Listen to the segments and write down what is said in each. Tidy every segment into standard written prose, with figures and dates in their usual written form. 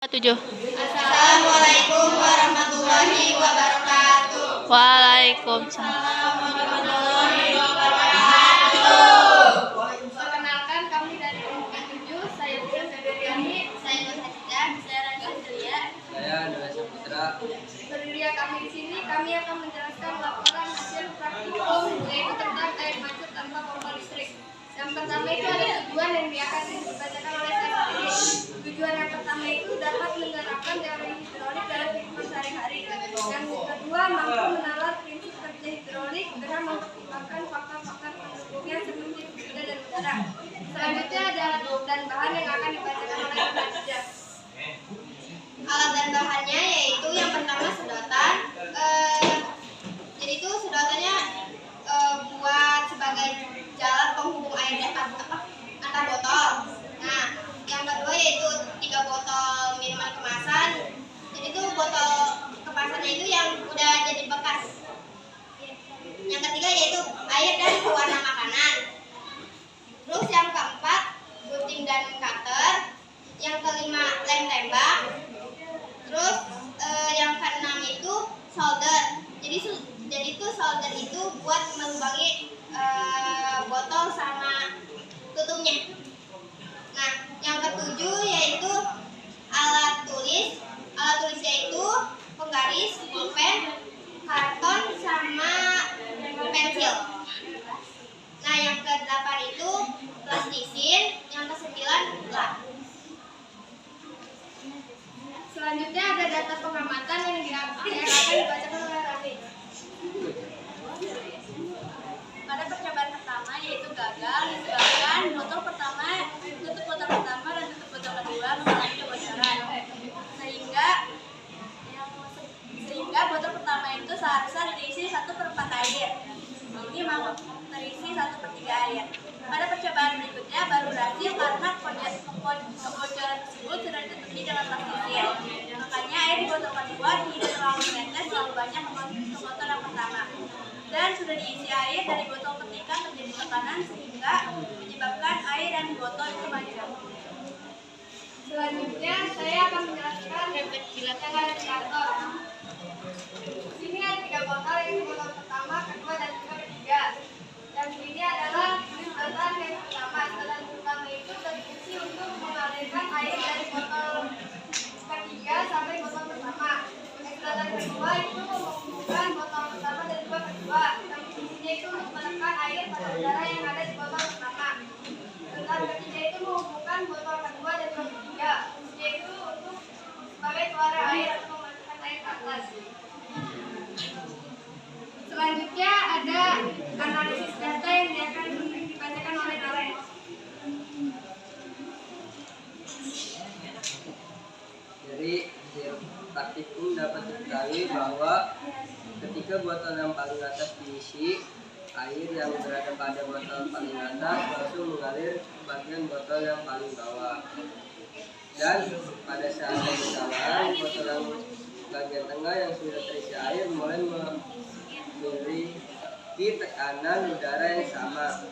7. Assalamualaikum warahmatullahi wabarakatuh. Waalaikumsalam. Warahmatullahi wabarakatuh. Perkenalkan, kami dari kelompok 7. Saya Putri Febriani, saya Nur Hadidah, saya Raja Celia, Saya Andreas Saputra. berdiri kami di sini. Kami akan menjelaskan laporan hasil praktikum, yaitu tentang air mancur tanpa pompa listrik. Yang pertama itu ada tujuan yang akan dibacakan oleh saya sendiri. Tujuan yang pertama itu dapat menerapkan teori hidrolik dalam kehidupan sehari-hari. Yang kedua, mampu menalar prinsip kerja hidrolik dengan mempertimbangkan faktor-faktor pendukungnya seperti udara dan udara. Selanjutnya ada alat dan bahan yang akan dibacakan oleh Nadia. Alat dan bahannya yaitu yang pertama sedotan. Jadi itu sedotannya buat sebagai jalan penghubung air antar botol. Nah, yang kedua yaitu 3 botol minuman kemasan. Jadi itu botol kemasannya itu yang udah jadi bekas. Yang ketiga yaitu air dan pewarna makanan. Terus yang keempat gunting dan cutter. Yang kelima lem tembak. Terus yang keenam itu solder. Jadi itu solder itu buat melubangi botol sama tutupnya. Nah, yang ketujuh yaitu alat tulis. Alat tulisnya itu penggaris, pulpen, karton, sama pensil. Nah, yang ke-8 itu plastisin. Yang ke-9 plat. Selanjutnya ada data pengamatan yang akan dibacakan oleh Rani. Pada percobaan pertama yaitu gagal disebabkan tutup botol pertama dan tutup botol kedua mengalami kebocoran, sehingga botol pertama itu seharusnya diisi 1/4 air. Ini mau terisi 1/3 air. Pada percobaan berikutnya baru berhasil karena kebocoran tersebut sudah ditutupi dengan plastisin. Makanya air di botol kedua tidak terlalu menetes terlalu banyak ke botol yang pertama. Dan sudah diisi air dari botol ketika terjadi tekanan sehingga menyebabkan air yang di botol itu mancur. Selanjutnya saya akan menjelaskan yang ada di kantor. Di sini ada 3 botol, yaitu botol pertama, kedua, dan juga ketiga. Dan ini adalah sedotan yang pertama. Sedotan pertama itu berfungsi untuk mengalirkan air dari botol ketiga sampai botol pertama. Sedotan kedua itu menghubungkan botol pertama dan juga kedua. Dan fungsinya itu untuk menekan air pada udara yang ada di botol pertama. Sedotan ketiga itu menghubungkan botol kedua dan juga ketiga. Fungsinya itu untuk sebagai pewarna air atau memasukkan air ke atas. Selanjutnya ada analisis data yang akan dibacakan oleh Naren. Dari hasil praktikum dapat diketahui bahwa ketika botol yang paling atas diisi, air yang berada pada botol paling atas langsung mengalir ke bagian botol yang paling bawah. Dan pada saat yang bersamaan, botol yang bagian tengah yang sudah terisi air mulai memiliki tekanan udara yang sama.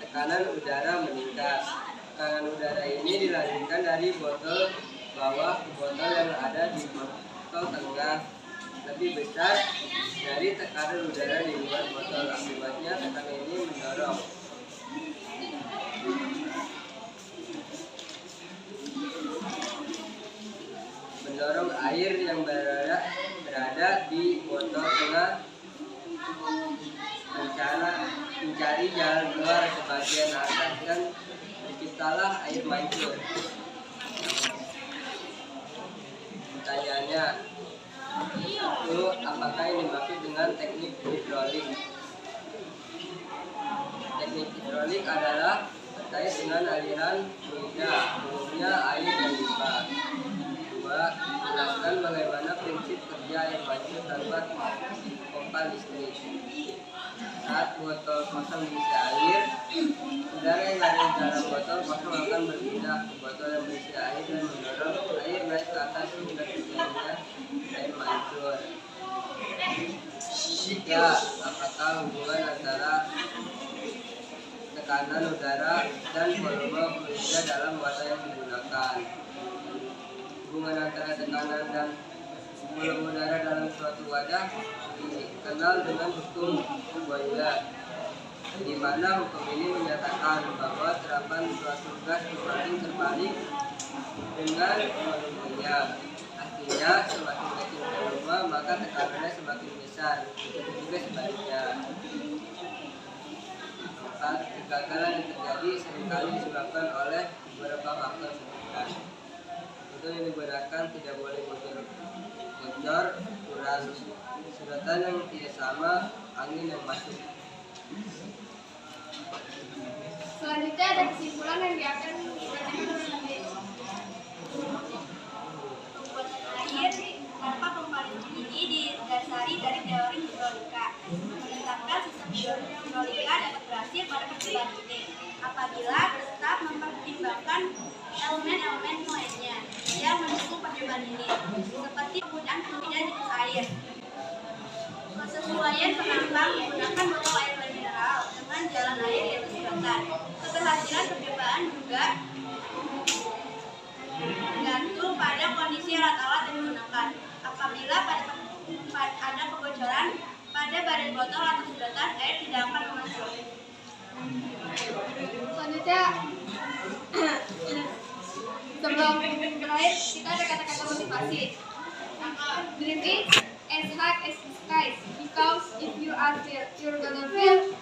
Tekanan udara meningkat. Tekanan udara ini dilanjutkan dari botol bawah ke botol yang ada di botol tengah lebih besar dari tekanan udara di luar botol. Akibatnya tekanan ini mendorong air yang berada di botol tengah mencari jalan keluar ke bagian atas dan terciptalah air mancur. Pertanyaannya, itu apakah yang dimaksud dengan teknik hidrolik? Teknik hidrolik adalah terkait dengan aliran fluida, umumnya air dan limbah. 2. Jelaskan bagaimana prinsip kerja air mancur tanpa pompa listrik. Saat botol kosong diisi air, udara yang ada di dalam botol kosong akan berpindah ke botol yang berisi air dan mendorong air naik ke atas hingga terjadinya air mancur. 3. Apakah hubungan antara tekanan udara dan volume fluida dalam water yang digunakan? hubungan antara tekanan dan volume udara dalam suatu wadah dikenal dengan hukum Boyle, di mana hukum ini menyatakan bahwa terapan suatu gas berbanding terbalik dengan volumenya. Artinya semakin kecil volume maka tekanannya semakin besar, begitu juga sebaliknya. Kegagalan yang terjadi seringkali disebabkan oleh beberapa faktor sekitar. Untuk yang digunakan tidak boleh bocor, kurang suratan yang tidak sama, angin yang masuk. Selanjutnya ada kesimpulan yang akan dibacakan oleh Pembuatan air tanpa pembalut ini didasari dari teori hidrolika. Menetapkan sistem hidrolika dapat berhasil pada percobaan ini apabila tetap mempertimbangkan elemen-elemen lainnya yang mendukung percobaan ini, seperti penggunaan fluida jenis air, kesesuaian penambang menggunakan botol air mineral dengan jalan air yang disebutkan. Keberhasilan percobaan juga tergantung pada kondisi alat-alat yang digunakan. Apabila ada kebocoran pada badan botol atau sedotan, air tidak akan masuk. selanjutnya. Sebelum berakhir, kita ada kata-kata motivasi. Dream it as high as the skies, because if you are feel, you're gonna feel